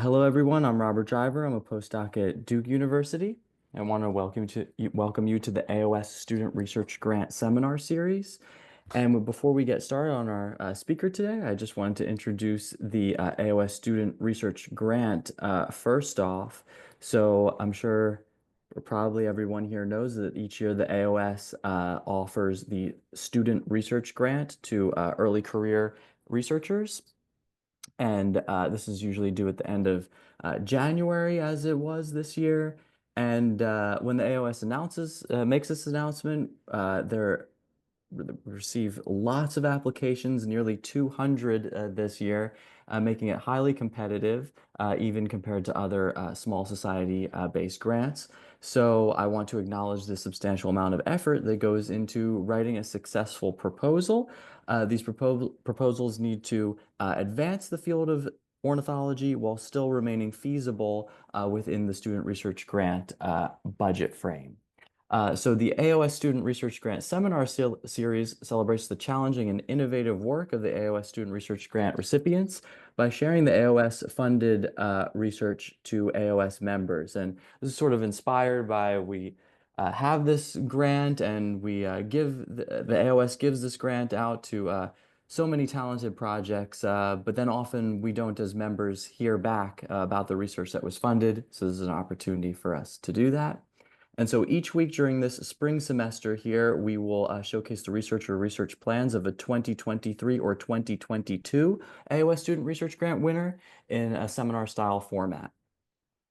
Hello, everyone. I'm Robert Driver. I'm a postdoc at Duke University. I want to welcome you to the AOS Student Research Grant Seminar Series. And before we get started on our speaker today, I just wanted to introduce the AOS Student Research Grant first off. So I'm sure probably everyone here knows that each year the AOS offers the Student Research Grant to early career researchers. And this is usually due at the end of January, as it was this year. And when the AOS makes this announcement, they're receive lots of applications, nearly 200 this year, making it highly competitive, even compared to other small society-based grants. So I want to acknowledge the substantial amount of effort that goes into writing a successful proposal. These proposals need to advance the field of ornithology while still remaining feasible within the student research grant budget frame. So the AOS Student Research Grant Seminar Series celebrates the challenging and innovative work of the AOS Student Research Grant recipients by sharing the AOS-funded research to AOS members. And this is sort of inspired by we have this grant and we the AOS gives this grant out to so many talented projects, but then often we don't, as members, hear back about the research that was funded. So this is an opportunity for us to do that. And so each week during this spring semester here, we will showcase the research or research plans of a 2023 or 2022 AOS Student Research Grant winner in a seminar style format.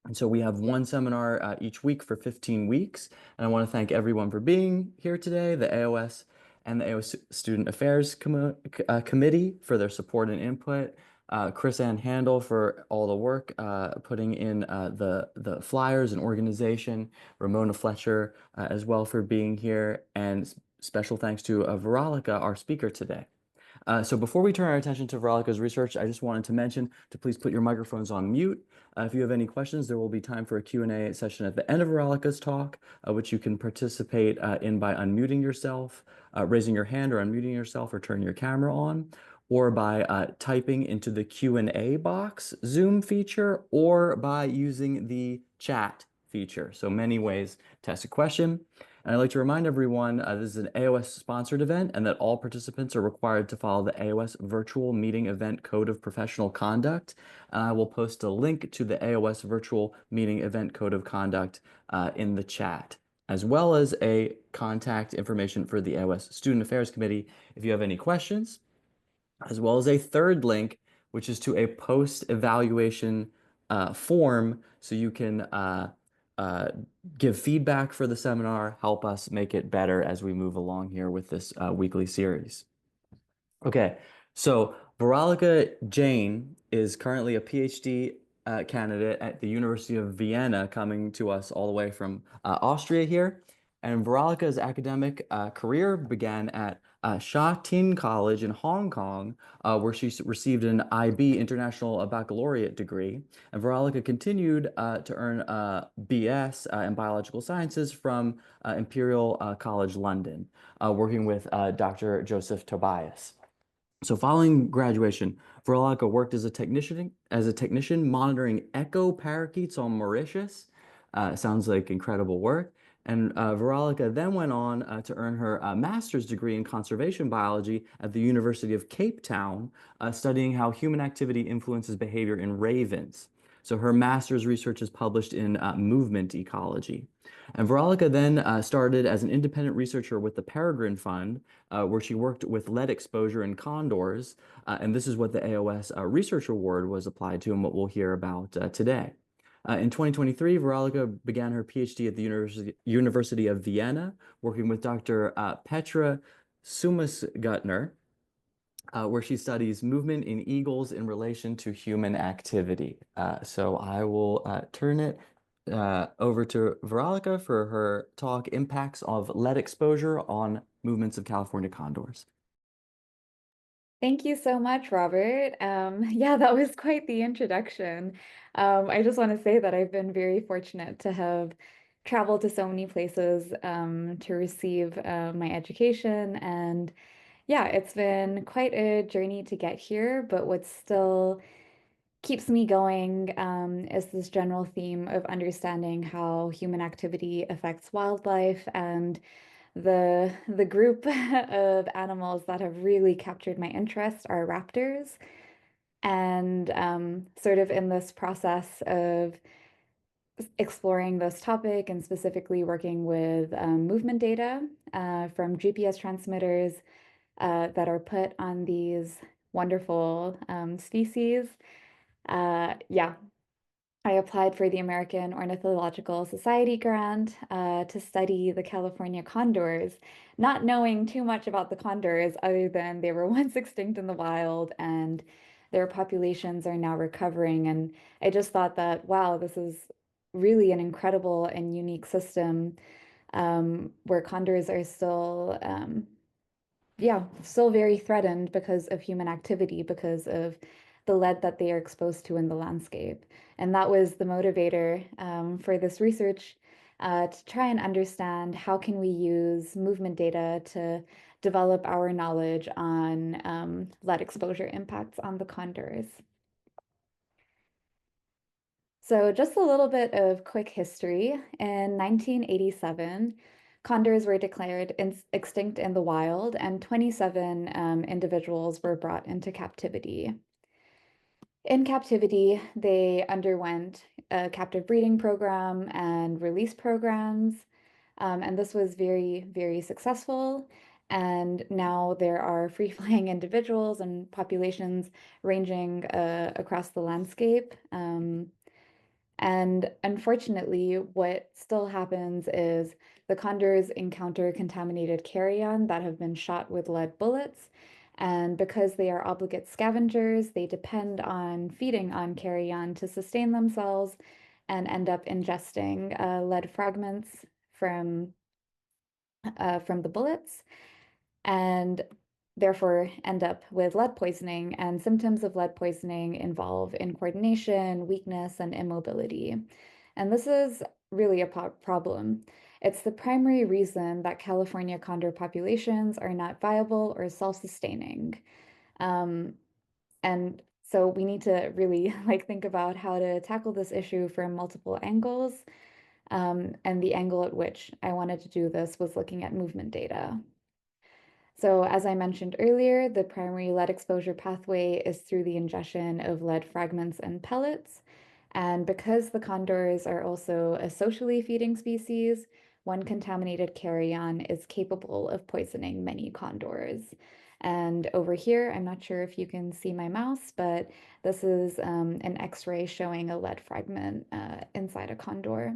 And so we have one seminar each week for 15 weeks. And I want to thank everyone for being here today, the AOS and the AOS Student Affairs Committee for their support and input. Chris Ann Handel for all the work putting in the flyers and organization, Ramona Fletcher as well for being here, and special thanks to Varalika, our speaker today. So before we turn our attention to Varalika's research, I just wanted to mention to please put your microphones on mute. If you have any questions, there will be time for a Q&A session at the end of Varalika's talk, which you can participate in by unmuting yourself, raising your hand or unmuting yourself or turning your camera on, or by typing into the Q&A box Zoom feature, or by using the chat feature. So many ways to ask a question. And I'd like to remind everyone this is an AOS sponsored event and that all participants are required to follow the AOS Virtual Meeting Event Code of Professional Conduct. And I will post a link to the AOS Virtual Meeting Event Code of Conduct in the chat, as well as a contact information for the AOS Student Affairs Committee if you have any questions, as well as a third link, which is to a post-evaluation form so you can give feedback for the seminar, help us make it better as we move along here with this weekly series. Okay, so Varalika Jain is currently a Ph.D. Candidate at the University of Vienna, coming to us all the way from Austria here. And Varalika's academic career began at Sha Tin College in Hong Kong, where she received an IB International Baccalaureate degree. And Varalika continued to earn a BS in Biological Sciences from Imperial College London, working with Dr. Joseph Tobias. So following graduation, Varalika worked as a technician monitoring echo parakeets on Mauritius. Sounds like incredible work. And Varalika then went on to earn her master's degree in conservation biology at the University of Cape Town, studying how human activity influences behavior in ravens. So her master's research is published in movement ecology. And Varalika then started as an independent researcher with the Peregrine Fund, where she worked with lead exposure in condors. And this is what the AOS Research Award was applied to and what we'll hear about today. In 2023, Varalika began her PhD at the University of Vienna, working with Dr. Petra Sumasgutner, where she studies movement in eagles in relation to human activity. So I will turn it over to Varalika for her talk, Impacts of Lead Exposure on Movements of California Condors. Thank you so much, Robert. Yeah, that was quite the introduction. I just want to say that I've been very fortunate to have traveled to so many places to receive my education. And yeah, it's been quite a journey to get here, but what's still keeps me going is this general theme of understanding how human activity affects wildlife, and the group of animals that have really captured my interest are raptors. And sort of in this process of exploring this topic and specifically working with movement data from GPS transmitters that are put on these wonderful species. Yeah, I applied for the American Ornithological Society grant to study the California condors, not knowing too much about the condors other than they were once extinct in the wild and their populations are now recovering. And I just thought that, wow, this is really an incredible and unique system where condors are still yeah, still very threatened because of human activity, because of the lead that they are exposed to in the landscape. And that was the motivator for this research to try and understand how can we use movement data to develop our knowledge on lead exposure impacts on the condors. So just a little bit of quick history. In 1987, condors were declared extinct in the wild, and 27 individuals were brought into captivity. In captivity, they underwent a captive breeding program and release programs, and this was very, very successful. And now there are free-flying individuals and populations ranging across the landscape. And unfortunately, what still happens is the condors encounter contaminated carrion that have been shot with lead bullets. And because they are obligate scavengers, they depend on feeding on carrion to sustain themselves and end up ingesting lead fragments from the bullets, and therefore end up with lead poisoning. And symptoms of lead poisoning involve incoordination, weakness, and immobility. And this is really a problem. It's the primary reason that California condor populations are not viable or self-sustaining. Um, and so we need to really think about how to tackle this issue from multiple angles. And the angle at which I wanted to do this was looking at movement data. So as I mentioned earlier, the primary lead exposure pathway is through the ingestion of lead fragments and pellets. And because the condors are also a socially feeding species, one contaminated carrion is capable of poisoning many condors. And over here, I'm not sure if you can see my mouse, but this is an X-ray showing a lead fragment inside a condor.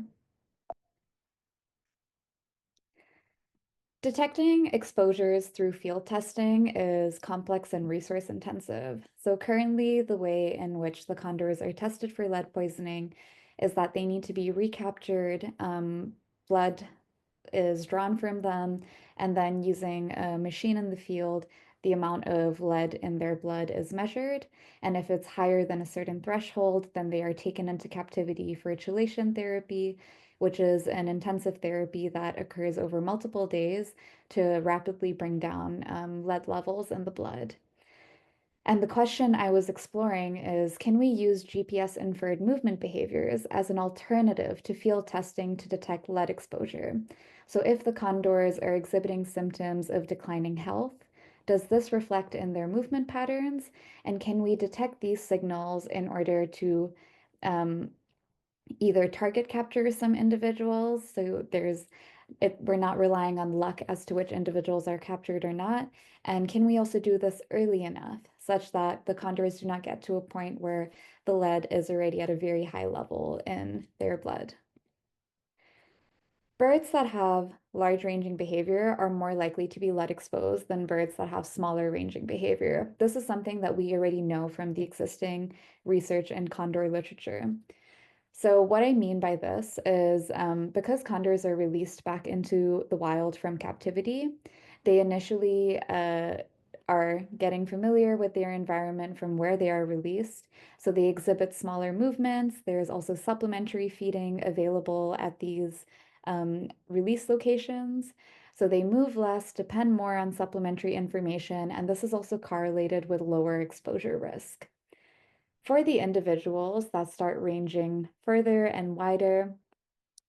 Detecting exposures through field testing is complex and resource intensive. So currently, the way in which the condors are tested for lead poisoning is that they need to be recaptured. Blood is drawn from them, and then using a machine in the field, the amount of lead in their blood is measured. And if it's higher than a certain threshold, then they are taken into captivity for chelation therapy, which is an intensive therapy that occurs over multiple days to rapidly bring down lead levels in the blood. And the question I was exploring is, can we use GPS inferred movement behaviors as an alternative to field testing to detect lead exposure? So if the condors are exhibiting symptoms of declining health, does this reflect in their movement patterns? And can we detect these signals in order to um, either target capture some individuals? So we're not relying on luck as to which individuals are captured or not. And can we also do this early enough such that the condors do not get to a point where the lead is already at a very high level in their blood? Birds that have large ranging behavior are more likely to be lead exposed than birds that have smaller ranging behavior. This is something that we already know from the existing research in condor literature. So what I mean by this is because condors are released back into the wild from captivity, they initially are getting familiar with their environment from where they are released. So they exhibit smaller movements. There's also supplementary feeding available at these release locations. So they move less, depend more on supplementary information, and this is also correlated with lower exposure risk. For the individuals that start ranging further and wider,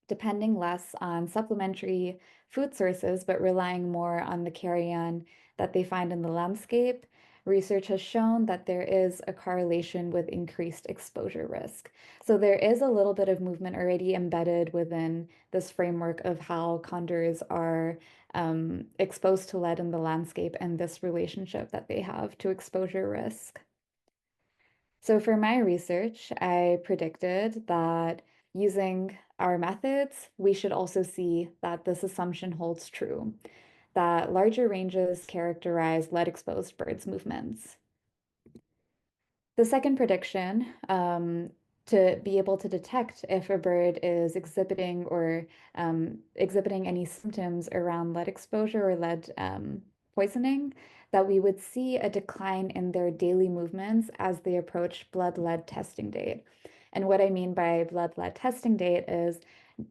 depending less on supplementary food sources, but relying more on the carrion that they find in the landscape, research has shown that there is a correlation with increased exposure risk. So there is a little bit of movement already embedded within this framework of how condors are exposed to lead in the landscape and this relationship that they have to exposure risk. So for my research, I predicted that using our methods, we should also see that this assumption holds true, that larger ranges characterize lead-exposed birds' movements. The second prediction, to be able to detect if a bird is exhibiting or exhibiting any symptoms around lead exposure or lead poisoning, that we would see a decline in their daily movements as they approach blood lead testing date. And what I mean by blood lead testing date is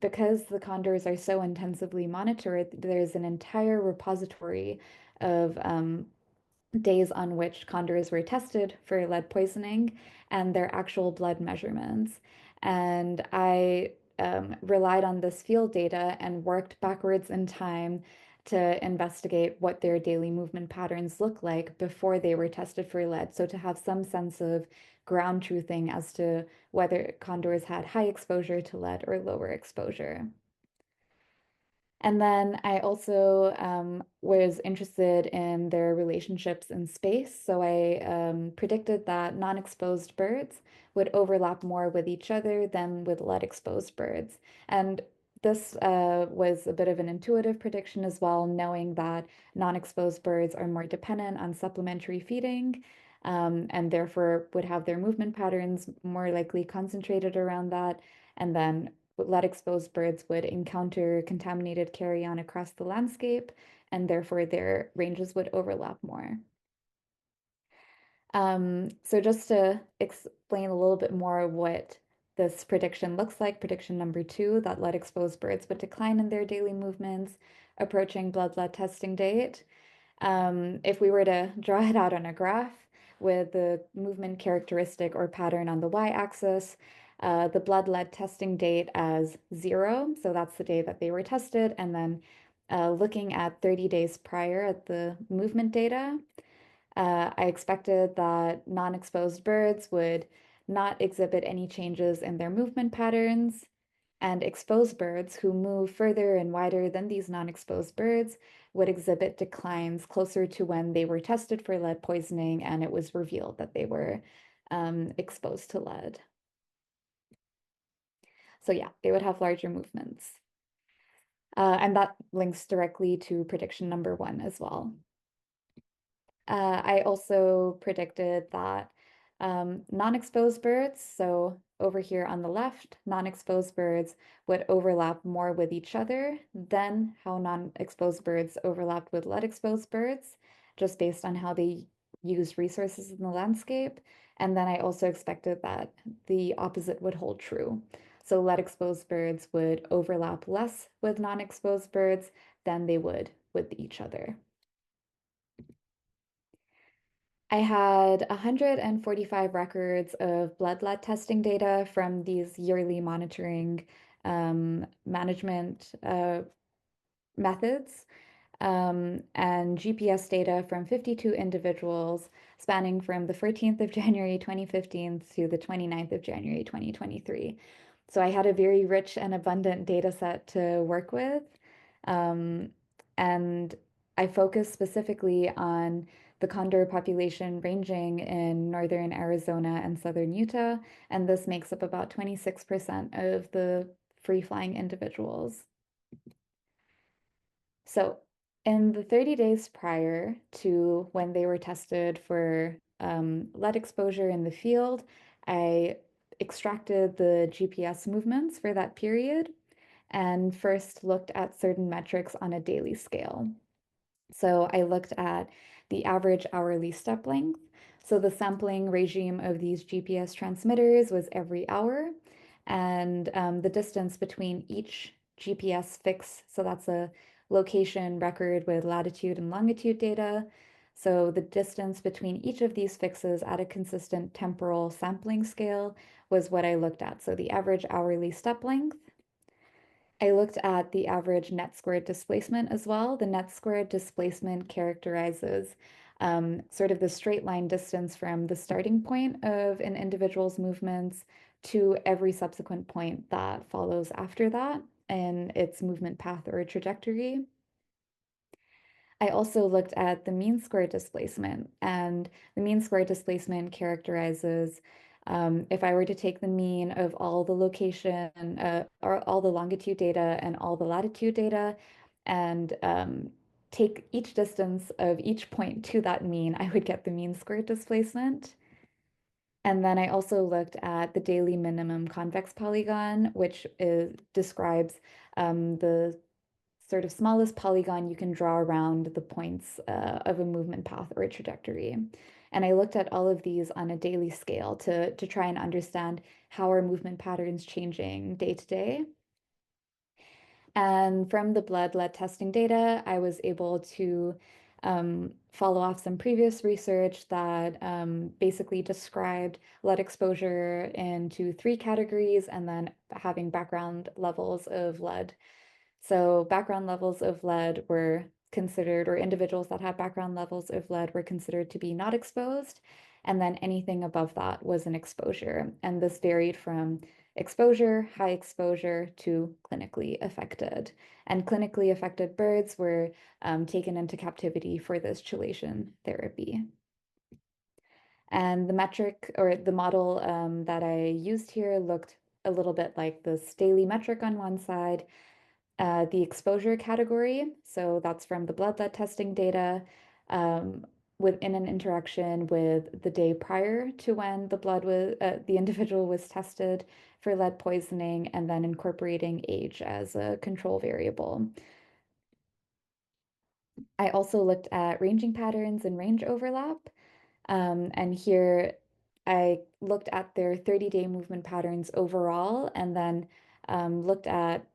because the condors are so intensively monitored, there's an entire repository of days on which condors were tested for lead poisoning and their actual blood measurements. And I relied on this field data and worked backwards in time to investigate what their daily movement patterns look like before they were tested for lead. So to have some sense of ground truthing as to whether condors had high exposure to lead or lower exposure. And then I also was interested in their relationships in space. So I predicted that non-exposed birds would overlap more with each other than with lead-exposed birds. And this was a bit of an intuitive prediction as well, knowing that non-exposed birds are more dependent on supplementary feeding, and therefore would have their movement patterns more likely concentrated around that. And then lead-exposed birds would encounter contaminated carrion across the landscape, and therefore their ranges would overlap more. So just to explain a little bit more what this prediction looks like, prediction number 2, that lead-exposed birds would decline in their daily movements approaching blood lead testing date. If we were to draw it out on a graph with the movement characteristic or pattern on the y-axis, the blood lead testing date as 0, so that's the day that they were tested, and then looking at 30 days prior at the movement data, I expected that non-exposed birds would not exhibit any changes in their movement patterns, and exposed birds who move further and wider than these non-exposed birds would exhibit declines closer to when they were tested for lead poisoning and it was revealed that they were exposed to lead. So yeah, they would have larger movements. And that links directly to prediction number 1 as well. I also predicted that non-exposed birds, so over here on the left, non-exposed birds would overlap more with each other than how non-exposed birds overlapped with lead-exposed birds, just based on how they use resources in the landscape. And then I also expected that the opposite would hold true. So lead-exposed birds would overlap less with non-exposed birds than they would with each other. I had 145 records of blood lead testing data from these yearly monitoring management methods, and GPS data from 52 individuals spanning from the 14th of January 2015 to the 29th of January 2023. So I had a very rich and abundant data set to work with. And I focused specifically on the condor population ranging in northern Arizona and southern Utah, and this makes up about 26% of the free-flying individuals. So in the 30 days prior to when they were tested for lead exposure in the field, I extracted the GPS movements for that period and first looked at certain metrics on a daily scale. So I looked at the average hourly step length. So the sampling regime of these GPS transmitters was every hour, and the distance between each GPS fix, so that's a location record with latitude and longitude data. So the distance between each of these fixes at a consistent temporal sampling scale was what I looked at. So the average hourly step length. I looked at the average net squared displacement as well. The net squared displacement characterizes sort of the straight line distance from the starting point of an individual's movements to every subsequent point that follows after that in its movement path or trajectory. I also looked at the mean square displacement, and the mean square displacement characterizes if I were to take the mean of all the location or all the longitude data and all the latitude data and take each distance of each point to that mean, I would get the mean square displacement. And then I also looked at the daily minimum convex polygon, which describes the sort of smallest polygon you can draw around the points of a movement path or a trajectory. And I looked at all of these on a daily scale to try and understand how are movement patterns changing day to day. And from the blood lead testing data, I was able to follow off some previous research that basically described lead exposure into three categories and then having background levels of lead. So background levels of lead were considered, or individuals that had background levels of lead were considered to be not exposed. And then anything above that was an exposure. And this varied from exposure, high exposure, to clinically affected. And clinically affected birds were taken into captivity for this chelation therapy. And the metric or the model that I used here looked a little bit like this daily metric on one side, the exposure category. So that's from the blood lead testing data within an interaction with the day prior to when the individual was tested for lead poisoning, and then incorporating age as a control variable. I also looked at ranging patterns and range overlap. And here I looked at their 30-day movement patterns overall, and then looked at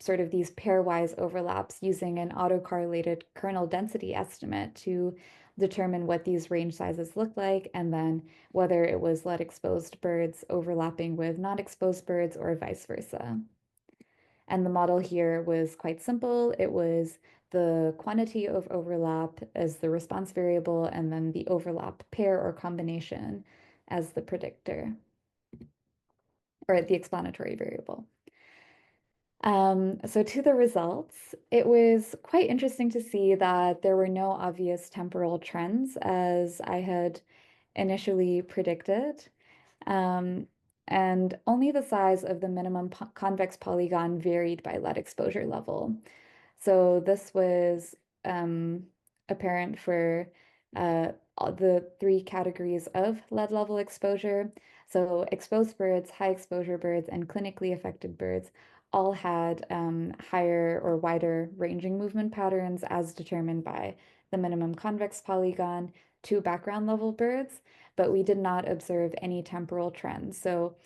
sort of these pairwise overlaps using an autocorrelated kernel density estimate to determine what these range sizes look like, and then whether it was lead exposed birds overlapping with non-exposed birds or vice versa. And the model here was quite simple. It was the quantity of overlap as the response variable, and then the overlap pair or combination as the predictor, or the explanatory variable. So to the results, it was quite interesting to see that there were no obvious temporal trends as I had initially predicted. Um, and only the size of the minimum convex polygon varied by lead exposure level. So this was apparent for all the three categories of lead level exposure. So exposed birds, high exposure birds, and clinically affected birds all had higher or wider ranging movement patterns as determined by the minimum convex polygon to background level birds, but we did not observe any temporal trends. So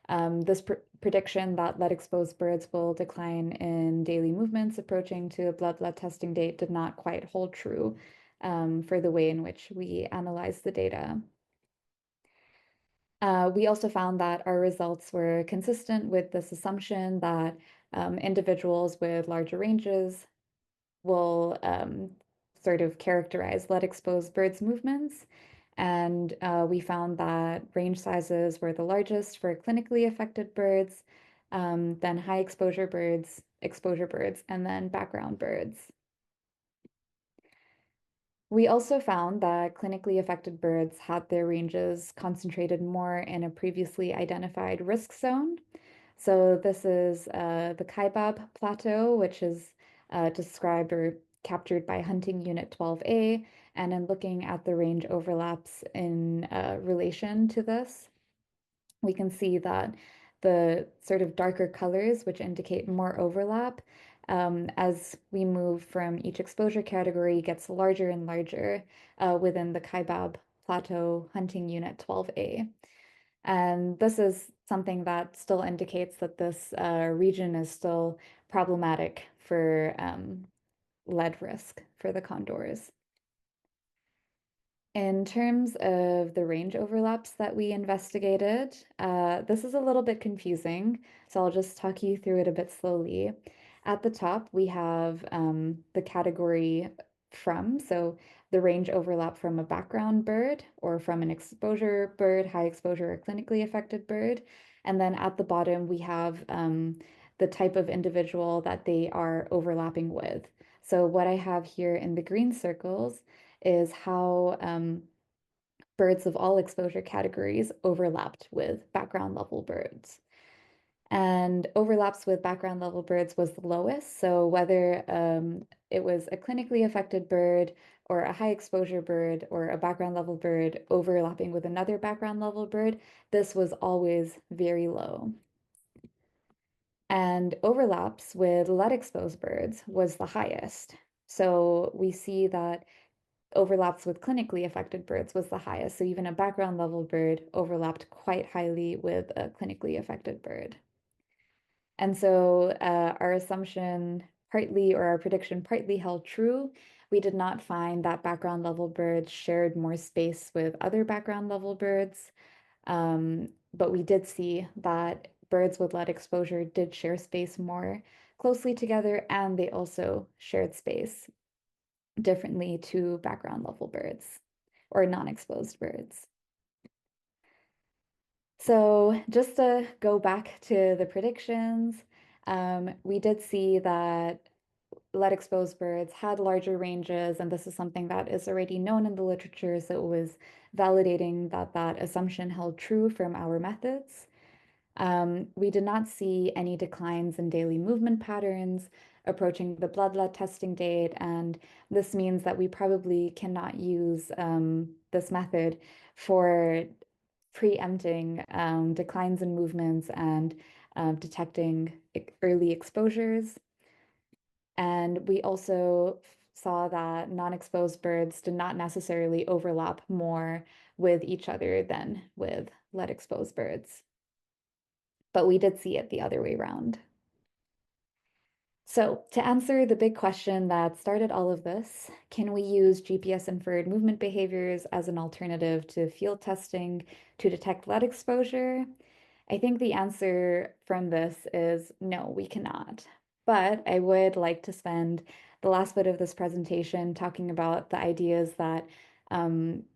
this prediction that lead-exposed birds will decline in daily movements approaching to a blood lead testing date did not quite hold true for the way in which we analyzed the data. We also found that our results were consistent with this assumption that individuals with larger ranges will sort of characterize lead-exposed birds' movements. And we found that range sizes were the largest for clinically affected birds, then high exposure birds, and then background birds. We also found that clinically affected birds had their ranges concentrated more in a previously identified risk zone. So this is the Kaibab Plateau, which is described or captured by Hunting Unit 12A, and in looking at the range overlaps in relation to this, we can see that the sort of darker colors, which indicate more overlap, as we move from each exposure category, gets larger and larger within the Kaibab Plateau Hunting Unit 12A. And this is something that still indicates that this region is still problematic for lead risk for the condors. In terms of the range overlaps that we investigated, this is a little bit confusing, so I'll just talk you through it a bit slowly. At the top, we have the category from, so the range overlap from a background bird or from an exposure bird, high exposure or clinically affected bird. And then at the bottom, we have the type of individual that they are overlapping with. So what I have here in the green circles is how birds of all exposure categories overlapped with background level birds. And overlaps with background level birds was the lowest. So whether it was a clinically affected bird or a high exposure bird or a background level bird overlapping with another background level bird, this was always very low. And overlaps with lead exposed birds was the highest. So we see that overlaps with clinically affected birds was the highest. So even a background level bird overlapped quite highly with a clinically affected bird. And so our assumption partly, or our prediction partly held true. We did not find that background level birds shared more space with other background level birds. But we did see that birds with lead exposure did share space more closely together, and they also shared space differently to background level birds or non-exposed birds. So just to go back to the predictions, we did see that lead exposed birds had larger ranges, and this is something that is already known in the literature, so it was validating that that assumption held true from our methods. We did not see any declines in daily movement patterns approaching the blood lead testing date, and this means that we probably cannot use this method for preempting declines in movements and detecting early exposures. And we also saw that non-exposed birds did not necessarily overlap more with each other than with lead-exposed birds. But we did see it the other way around. So, to answer the big question that started all of this, can we use GPS-inferred movement behaviors as an alternative to field testing to detect lead exposure? I think the answer from this is no, we cannot. But I would like to spend the last bit of this presentation talking about the ideas that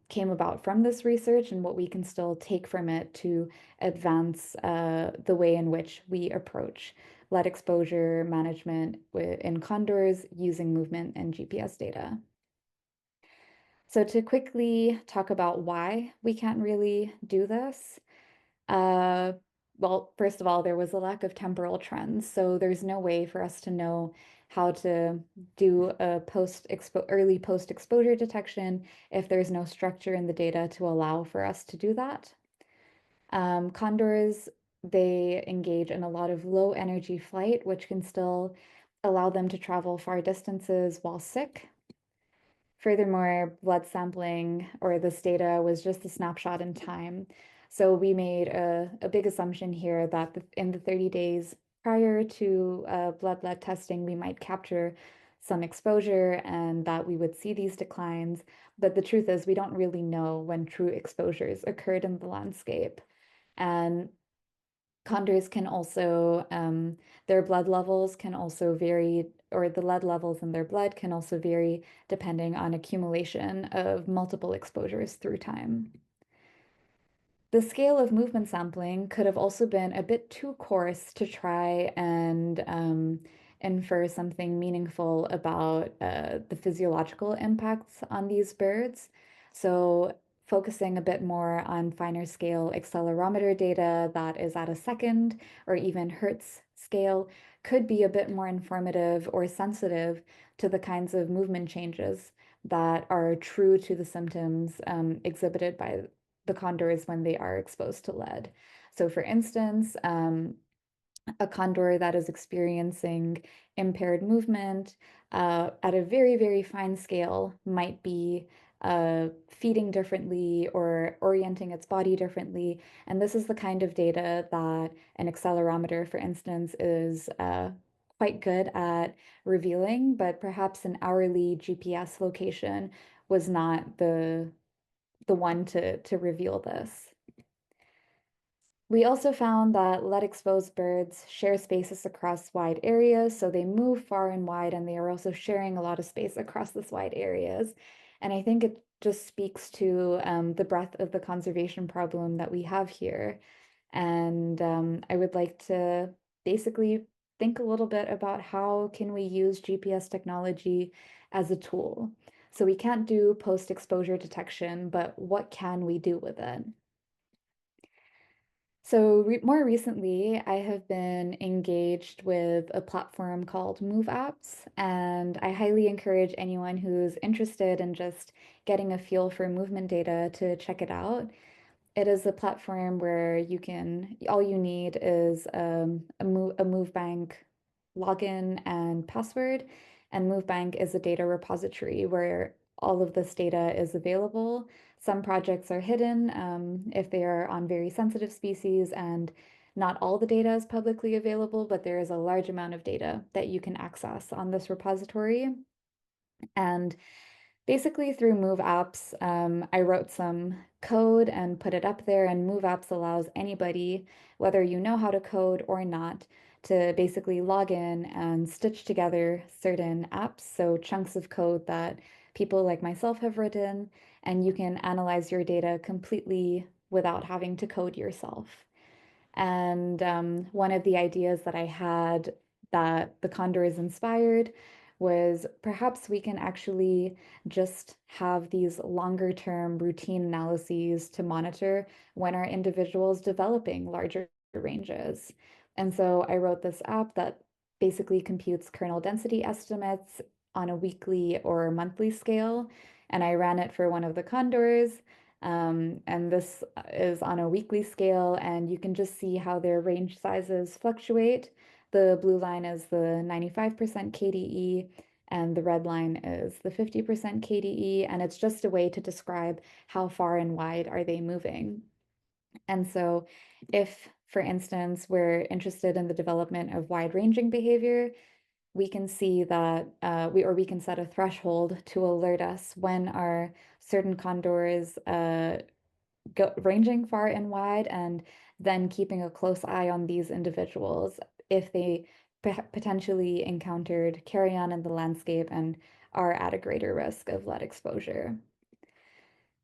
came about from this research and what we can still take from it to advance the way in which we approach lead exposure management in condors using movement and GPS data. So to quickly talk about why we can't really do this, uh, well, first of all, there was a lack of temporal trends, so there's no way for us to know how to do a early post-exposure detection if there's no structure in the data to allow for us to do that. Condors, they engage in a lot of low energy flight, which can still allow them to travel far distances while sick. Furthermore, blood sampling or this data was just a snapshot in time. So we made a big assumption here that in the 30 days prior to blood lead testing, we might capture some exposure and that we would see these declines. But the truth is, we don't really know when true exposures occurred in the landscape. And condors can also, their blood levels can also vary, or the lead levels in their blood can also vary depending on accumulation of multiple exposures through time. The scale of movement sampling could have also been a bit too coarse to try and infer something meaningful about the physiological impacts on these birds. So focusing a bit more on finer scale accelerometer data that is at a second or even Hertz scale could be a bit more informative or sensitive to the kinds of movement changes that are true to the symptoms exhibited by the condors when they are exposed to lead. So for instance, a condor that is experiencing impaired movement at a very, very fine scale might be feeding differently or orienting its body differently. And this is the kind of data that an accelerometer, for instance, is quite good at revealing, but perhaps an hourly GPS location was not the one to reveal this. We also found that lead-exposed birds share spaces across wide areas, so they move far and wide, and they are also sharing a lot of space across this wide areas. And I think it just speaks to the breadth of the conservation problem that we have here. And I would like to basically think a little bit about how can we use GPS technology as a tool. So we can't do post-exposure detection, but what can we do with it? So more recently, I have been engaged with a platform called Move Apps, and I highly encourage anyone who's interested in just getting a feel for movement data to check it out. It is a platform where all you need is a MoveBank login and password. And MoveBank is a data repository where all of this data is available. Some projects are hidden if they are on very sensitive species, and not all the data is publicly available, but there is a large amount of data that you can access on this repository. And basically, through Move Apps, I wrote some code and put it up there, and Move Apps allows anybody, whether you know how to code or not, to basically log in and stitch together certain apps, so chunks of code that people like myself have written, and you can analyze your data completely without having to code yourself. And one of the ideas that I had that the Condor is inspired was perhaps we can actually just have these longer term routine analyses to monitor when our individuals developing larger ranges. And so I wrote this app that basically computes kernel density estimates on a weekly or monthly scale. And I ran it for one of the condors. And this is on a weekly scale, and you can just see how their range sizes fluctuate. The blue line is the 95% KDE, and the red line is the 50% KDE, and it's just a way to describe how far and wide are they moving. And so if, for instance, we're interested in the development of wide-ranging behavior, we can see that we can set a threshold to alert us when are certain condors ranging far and wide, and then keeping a close eye on these individuals if they potentially encountered carrion in the landscape and are at a greater risk of lead exposure.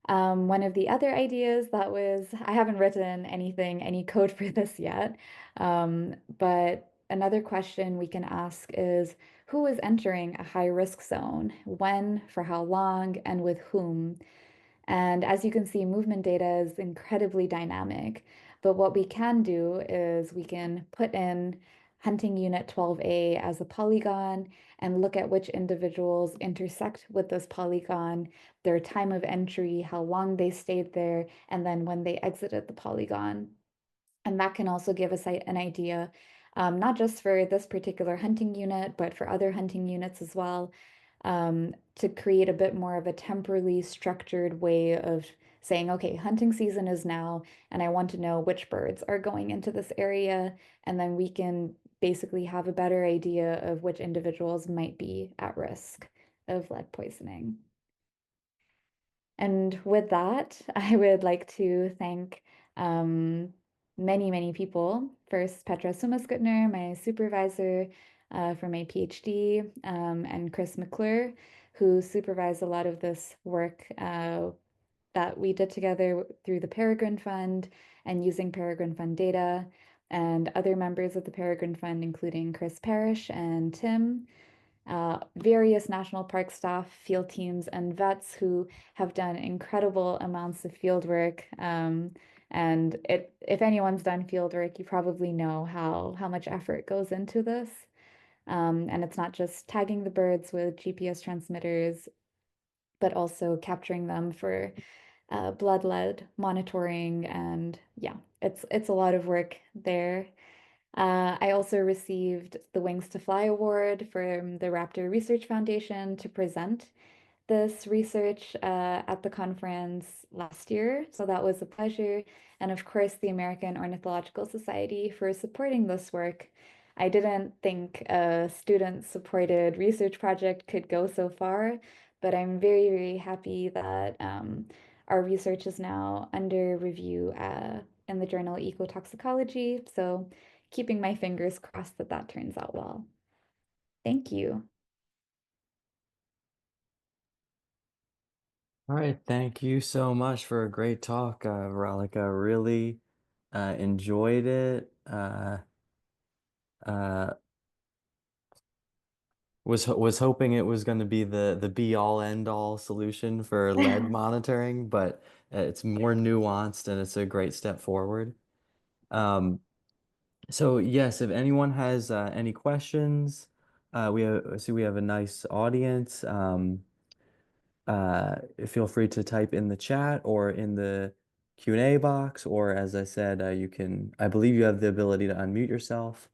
One of the other ideas that was, I haven't written any code for this yet, but another question we can ask is who is entering a high risk zone, when, for how long, and with whom? And as you can see, movement data is incredibly dynamic. But what we can do is we can put in hunting unit 12A as a polygon and look at which individuals intersect with this polygon, their time of entry, how long they stayed there, and then when they exited the polygon. And that can also give us an idea, not just for this particular hunting unit, but for other hunting units as well, to create a bit more of a temporally structured way of saying, okay, hunting season is now, and I want to know which birds are going into this area. And then we can basically have a better idea of which individuals might be at risk of lead poisoning. And with that, I would like to thank many people. First, Petra Sumaskutner, my supervisor for my PhD, and Chris McClure, who supervised a lot of this work that we did together through the Peregrine Fund and using Peregrine Fund data, and other members of the Peregrine Fund, including Chris Parrish and Tim, various national park staff, field teams, and vets who have done incredible amounts of field work. And if anyone's done field work, you probably know how much effort goes into this. And it's not just tagging the birds with GPS transmitters, but also capturing them for blood lead monitoring. And yeah, it's a lot of work there. I also received the Wings to Fly Award from the Raptor Research Foundation to present this research at the conference last year. So that was a pleasure. And of course, the American Ornithological Society for supporting this work. I didn't think a student-supported research project could go so far, but I'm very happy that our research is now under review in the journal Ecotoxicology. So keeping my fingers crossed that that turns out well. Thank you. All right, thank you so much for a great talk, Varalika. Really enjoyed it. Uh, was hoping it was going to be the be all end all solution for lead monitoring, but it's more nuanced and it's a great step forward. Um, so yes, if anyone has any questions, we have a nice audience. Feel free to type in the chat or in the Q&A box, or as I said, I believe you have the ability to unmute yourself,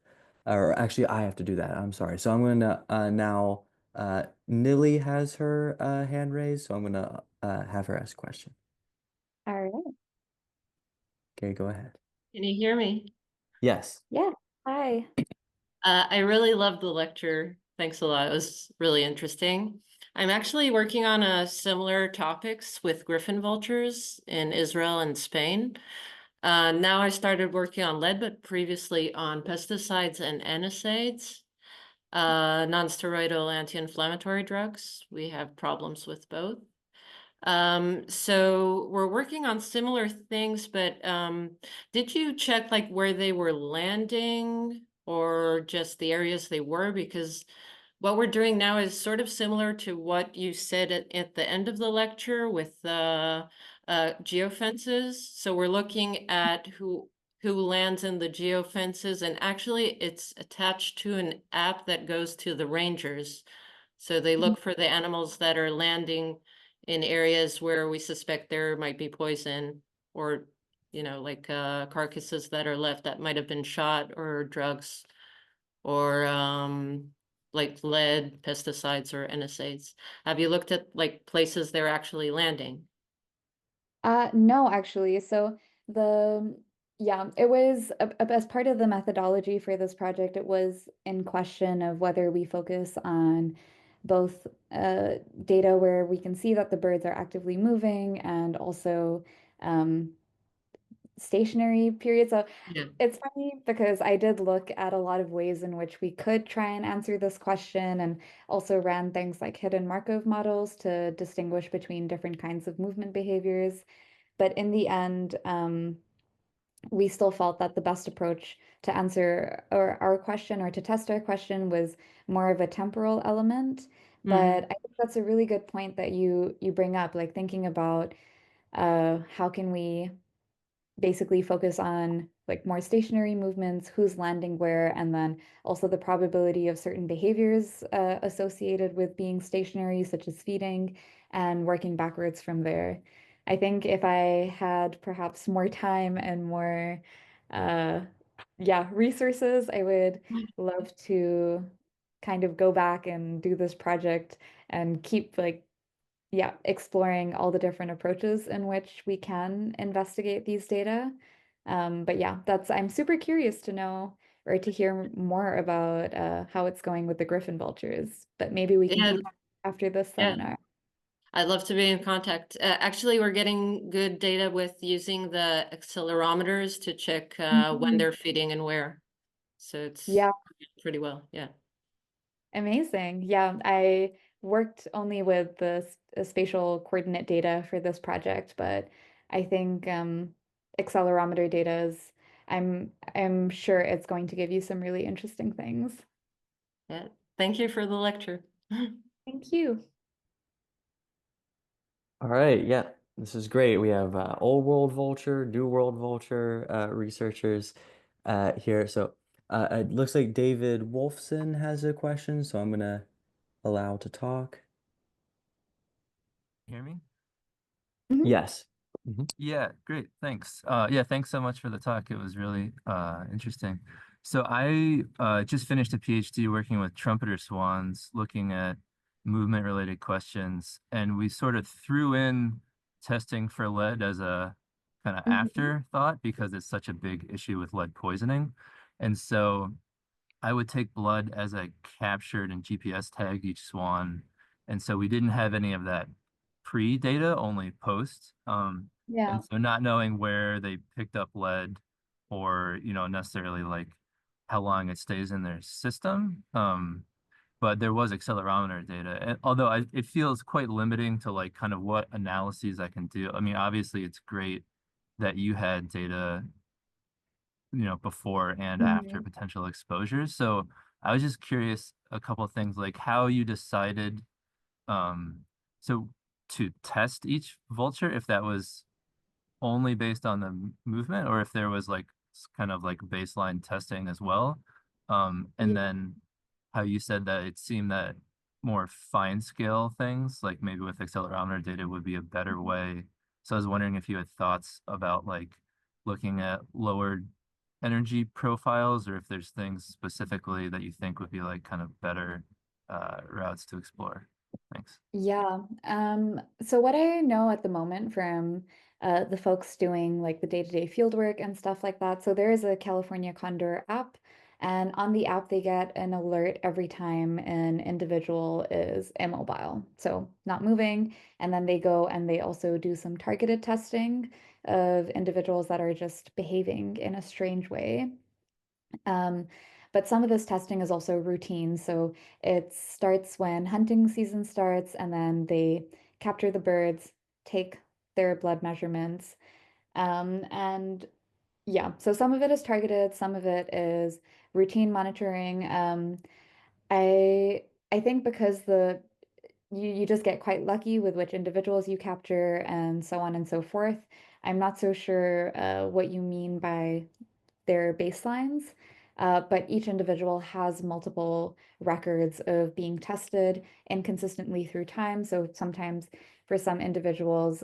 or actually I have to do that. I'm sorry. So I'm going to now, Nilly has her hand raised, so I'm going to have her ask a question. All right. Okay, go ahead. Can you hear me? Yes. Yeah. Hi. I really loved the lecture. Thanks a lot. It was really interesting. I'm actually working on a similar topics with griffon vultures in Israel and Spain. Now I started working on lead, but previously on pesticides and NSAIDs, non-steroidal anti-inflammatory drugs. We have problems with both. So we're working on similar things, but did you check like where they were landing or just the areas they were? Because what we're doing now is sort of similar to what you said at the end of the lecture with geofences. So we're looking at who lands in the geofences, and actually it's attached to an app that goes to the rangers. So they look for the animals that are landing in areas where we suspect there might be poison or, like carcasses that are left that might have been shot or drugs or like lead, pesticides, or NSAIDs. Have you looked at like places they're actually landing? No, actually. So the yeah, it was as part of the methodology for this project, it was in question of whether we focus on both data where we can see that the birds are actively moving and also um, stationary periods. So Yeah. it's funny because I did look at a lot of ways in which we could try and answer this question and also ran things like hidden Markov models to distinguish between different kinds of movement behaviors. But in the end, we still felt that the best approach to answer our question or to test our question was more of a temporal element. But Hmm. I think that's a really good point that you bring up, like thinking about how can we basically focus on like more stationary movements, who's landing where, and then also the probability of certain behaviors associated with being stationary, such as feeding, and working backwards from there. I think if I had perhaps more time and more, uh, yeah, resources, I would love to kind of go back and do this project and keep like yeah, exploring all the different approaches in which we can investigate these data. But yeah, I'm super curious to know or to hear more about how it's going with the griffin vultures. But maybe we can Yeah, keep after this yeah. seminar. I'd love to be in contact. Actually, we're getting good data with using the accelerometers to check when Mhm. they're feeding and where. So it's Yeah, pretty well. Yeah. amazing. Yeah, I worked only with the spatial coordinate data for this project, but I think accelerometer data is, I'm sure it's going to give you some really interesting things. Yeah. Thank you for the lecture. Thank you. All right, yeah, this is great. We have Old World Vulture, New World Vulture researchers here. So it looks like David Wolfson has a question, so I'm gonna allow to talk. Hear me? Mhm. Yes. Mhm. Yeah, great. Thanks. Yeah, thanks so much for the talk. It was really interesting. So I just finished a PhD working with trumpeter swans, looking at movement-related questions, and we sort of threw in testing for lead as a kind of Mhm. afterthought because it's such a big issue with lead poisoning. And so I would take blood as I captured and GPS tagged each swan. And so we didn't have any of that pre-data, only post. Yeah. And so not knowing where they picked up lead or, necessarily like how long it stays in their system. But there was accelerometer data. And although it feels quite limiting to like kind of what analyses I can do. I mean, obviously it's great that you had data, before and after Mhm. potential exposures. So I was just curious a couple of things like how you decided um so to test each vulture, if that was only based on the movement or if there was like kind of like baseline testing as well. And Yeah. then how you said that it seemed that more fine scale things, like maybe with accelerometer data would be a better way. So I was wondering if you had thoughts about like looking at lower energy profiles or if there's things specifically that you think would be like kind of better routes to explore. Thanks. Yeah. So what I know at the moment from the folks doing like the day-to-day field work and stuff like that, so there is a California Condor app, and on the app they get an alert every time an individual is immobile, so not moving, and then they go and they also do some targeted testing of individuals that are just behaving in a strange way. Um, but some of this testing is also routine. So it starts when hunting season starts, and then they capture the birds, take their blood measurements. And yeah, so some of it is targeted, some of it is routine monitoring. I think because you just get quite lucky with which individuals you capture and so on and so forth. I'm not so sure what you mean by their baselines, but each individual has multiple records of being tested inconsistently through time. So sometimes for some individuals,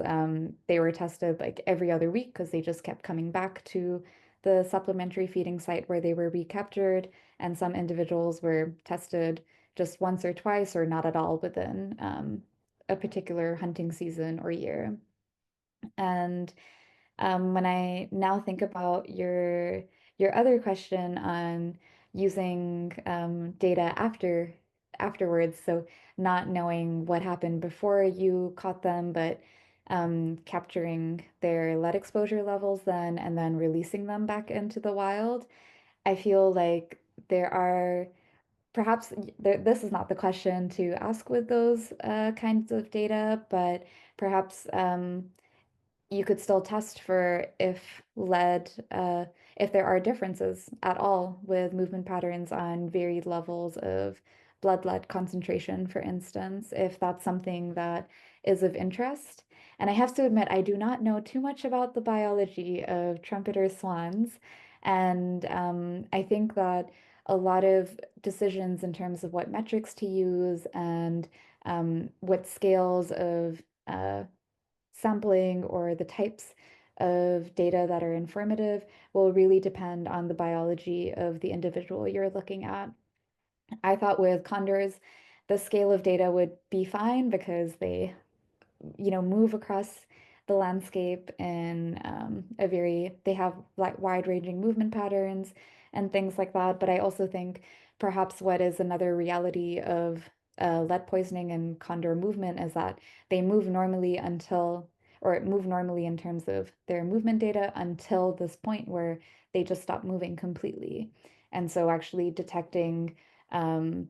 they were tested like every other week because they just kept coming back to the supplementary feeding site where they were recaptured. And some individuals were tested just once or twice or not at all within a particular hunting season or year. And when I now think about your other question on using data afterwards, so not knowing what happened before you caught them, but capturing their lead exposure levels then and then releasing them back into the wild, I feel like there are perhaps this is not the question to ask with those kinds of data, but perhaps you could still test for if there are differences at all with movement patterns on varied levels of blood lead concentration, for instance, if that's something that is of interest. And I have to admit, I do not know too much about the biology of trumpeter swans. And I think that a lot of decisions in terms of what metrics to use and what scales of sampling or the types of data that are informative will really depend on the biology of the individual you're looking at. I thought with condors, the scale of data would be fine because they move across the landscape in they have like wide-ranging movement patterns and things like that. But I also think perhaps what is another reality of lead poisoning and condor movement is that they move normally or move normally in terms of their movement data until this point where they just stop moving completely. And so actually detecting um,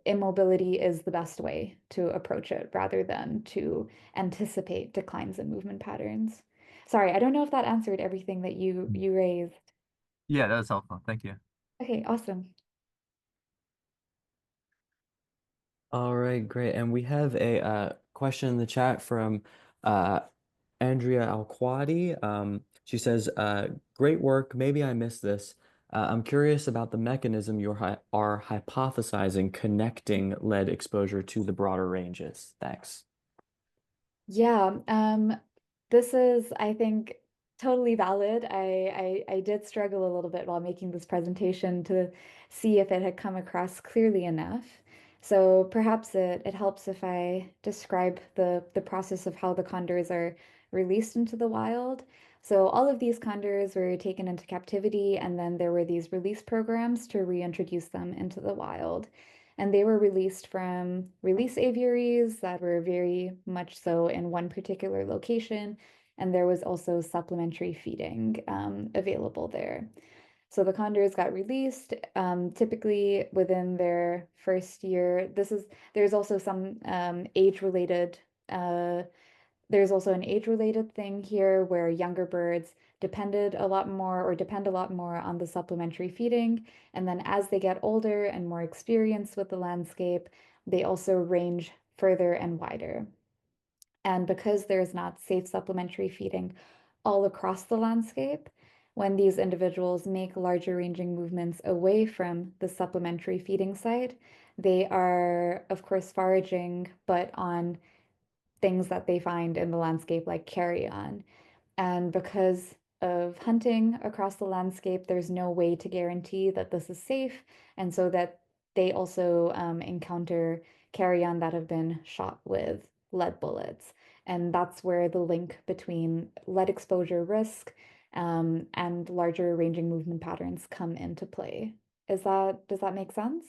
immobility is the best way to approach it rather than to anticipate declines in movement patterns. Sorry, I don't know if that answered everything that you raised. Yeah, that was helpful. Thank you. Okay, awesome. All right, great. And we have a question in the chat from uh, Andrea Alquadi. She says, great work. Maybe I missed this. I'm curious about the mechanism you are hypothesizing connecting lead exposure to the broader ranges. Thanks. Yeah, this is, I think, totally valid. I did struggle a little bit while making this presentation to see if it had come across clearly enough. So perhaps it helps if I describe the process of how the condors are released into the wild. So all of these condors were taken into captivity, and then there were these release programs to reintroduce them into the wild. and they were released from release aviaries that were very much so in one particular location, and there was also supplementary feeding available there. So the condors got released, typically within their first year. There's also some age-related there's also an age-related thing here where younger birds depend a lot more on the supplementary feeding. And then as they get older and more experienced with the landscape, they also range further and wider. And because there's not safe supplementary feeding all across the landscape, when these individuals make larger ranging movements away from the supplementary feeding site, they are, of course, foraging, but on things that they find in the landscape, like carrion. And because of hunting across the landscape, there's no way to guarantee that this is safe. And so that they also encounter carrion that have been shot with lead bullets. And that's where the link between lead exposure risk and larger ranging movement patterns come into play. Does that make sense?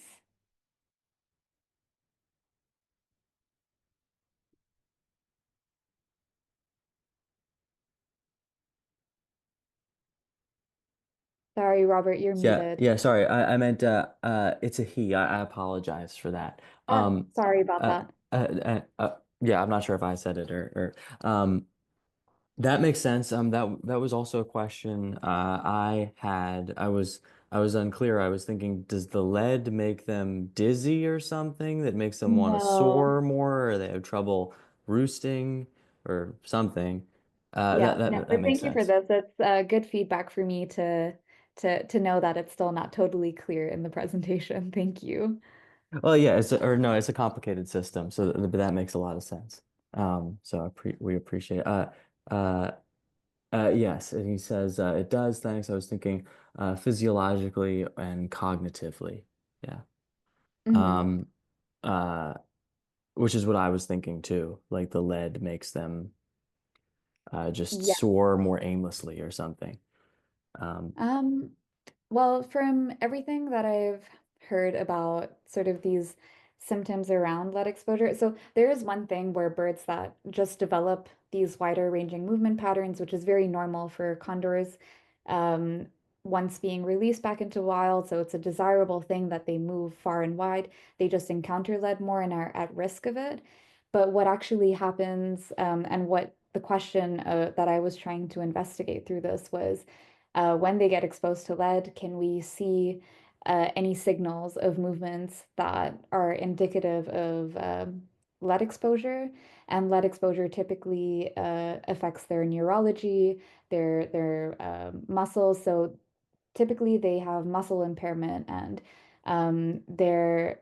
Sorry, Robert, you're Yeah, muted. yeah, sorry. I meant it's a he. I apologize for that. Sorry about Uh, that. yeah, I'm not sure if I said it or that makes sense. That was also a question I had. I was unclear. I was thinking, does the lead make them dizzy or something that makes them want to No. soar more, or they have trouble roosting or something? Yeah, no, That but makes thank you for sense. this. It's good feedback for me to know that it's still not totally clear in the presentation. Thank you. Well, yeah, or no, it's a complicated system, so that makes a lot of sense. So we appreciate it. Uh, yes, and he says it does. Thanks. I was thinking physiologically and cognitively. Yeah. Hmm. Um, uh, which is what I was thinking too. Like the lead makes them just Yeah. soar more aimlessly or something. Um, Um, Well, from everything that I've heard about sort of these symptoms around lead exposure, so there is one thing where birds that just develop these wider ranging movement patterns, which is very normal for condors, um, once being released back into wild. So it's a desirable thing that they move far and wide. They just encounter lead more and are at risk of it. But what actually happens, and what the question that I was trying to investigate through this was when they get exposed to lead, can we see any signals of movements that are indicative of lead exposure? And lead exposure typically affects their neurology, their muscles. So typically they have muscle impairment and they're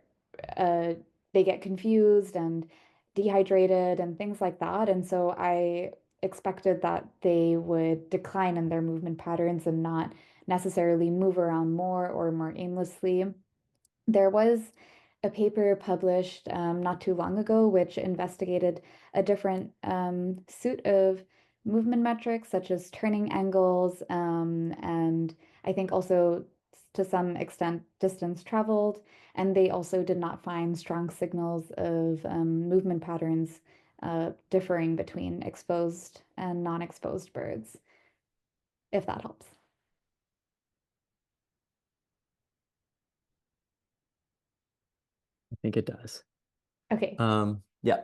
uh, they get confused and dehydrated and things like that. And so I expected that they would decline in their movement patterns and not necessarily move around more or more aimlessly. There was a paper published not too long ago which investigated a different suite of movement metrics, such as turning angles, and I think also to some extent distance traveled. And they also did not find strong signals of movement patterns differing between exposed and non-exposed birds, if that helps. I think it does. Okay. Yeah.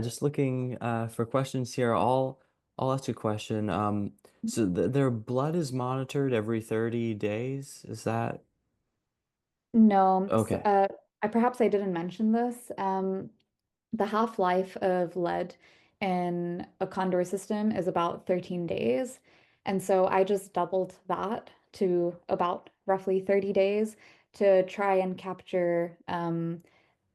Just looking for questions here. I'll ask a question. So their blood is monitored every 30 days. Is that No, okay? perhaps I didn't mention this. The half-life of lead in a condor system is about 13 days. And so I just doubled that to about roughly 30 days to try and capture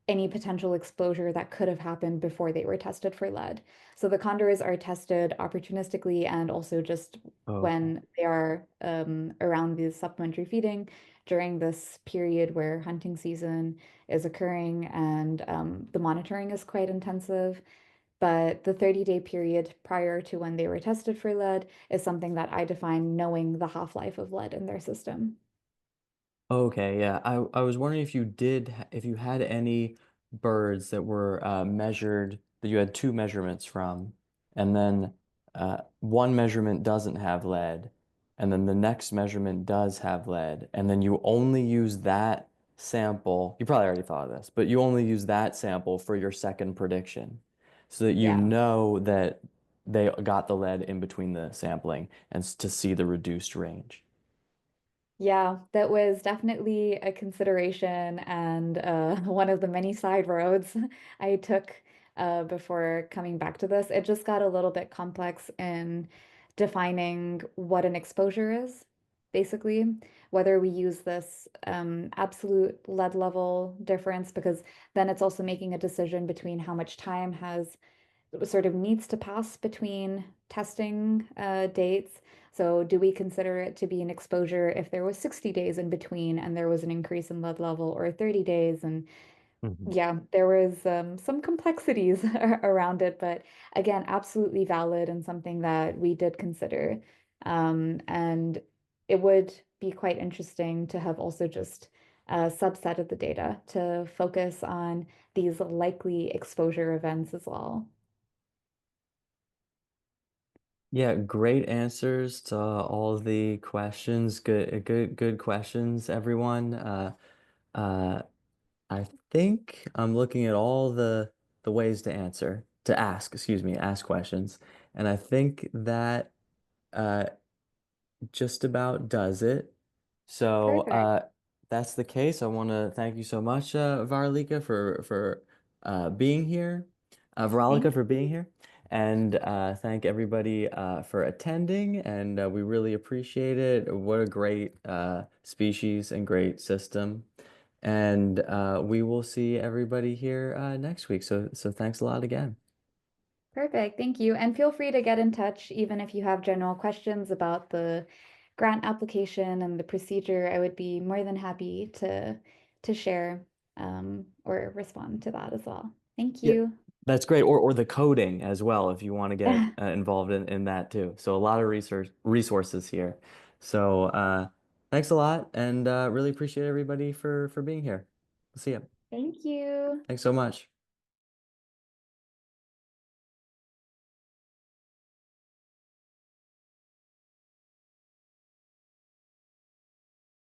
any potential exposure that could have happened before they were tested for lead. So the condors are tested opportunistically and also just Okay. when they are around the supplementary feeding during this period where hunting season is occurring and the monitoring is quite intensive. But the 30-day period prior to when they were tested for lead is something that I define knowing the half-life of lead in their system. Okay, yeah. I was wondering if if you had any birds that were measured that you had two measurements from, and then one measurement doesn't have lead, and then the next measurement does have lead, and then you only use that sample. You probably already thought of this, but you only use that sample for your second prediction, so that you Yeah. know that they got the lead in between the sampling and to see the reduced range. Yeah, that was definitely a consideration and one of the many side roads I took before coming back to this. It just got a little bit complex in defining what an exposure is, basically, whether we use this absolute lead level difference, because then it's also making a decision between how much time has sort of needs to pass between testing dates. So do we consider it to be an exposure if there was 60 days in between and there was an increase in lead level, or 30 days? And Mhm. yeah, there was some complexities around it, but again, absolutely valid and something that we did consider. And it would be quite interesting to have also just a subset of the data to focus on these likely exposure events as well. Yeah, great answers to all of the questions. Good questions, everyone. Uh, I think I'm looking at all the ways to answer, to ask, excuse me, ask questions, and I think that uh, just about does it. So Perfect. that's the case. I want to thank you so much, Varalika, for being here, Varalika Thank for being you. here, and thank everybody for attending. And we really appreciate it. What a great species and great system. And we will see everybody here next week. So thanks a lot again. Perfect. Thank you. And feel free to get in touch even if you have general questions about the grant application and the procedure. I would be more than happy to share or respond to that as well. Thank Yeah, you. that's great. Or the coding as well, if you want to get involved in that too. So a lot of resources here. So thanks a lot, and really appreciate everybody for being here. See ya. Thank you. Thanks so much.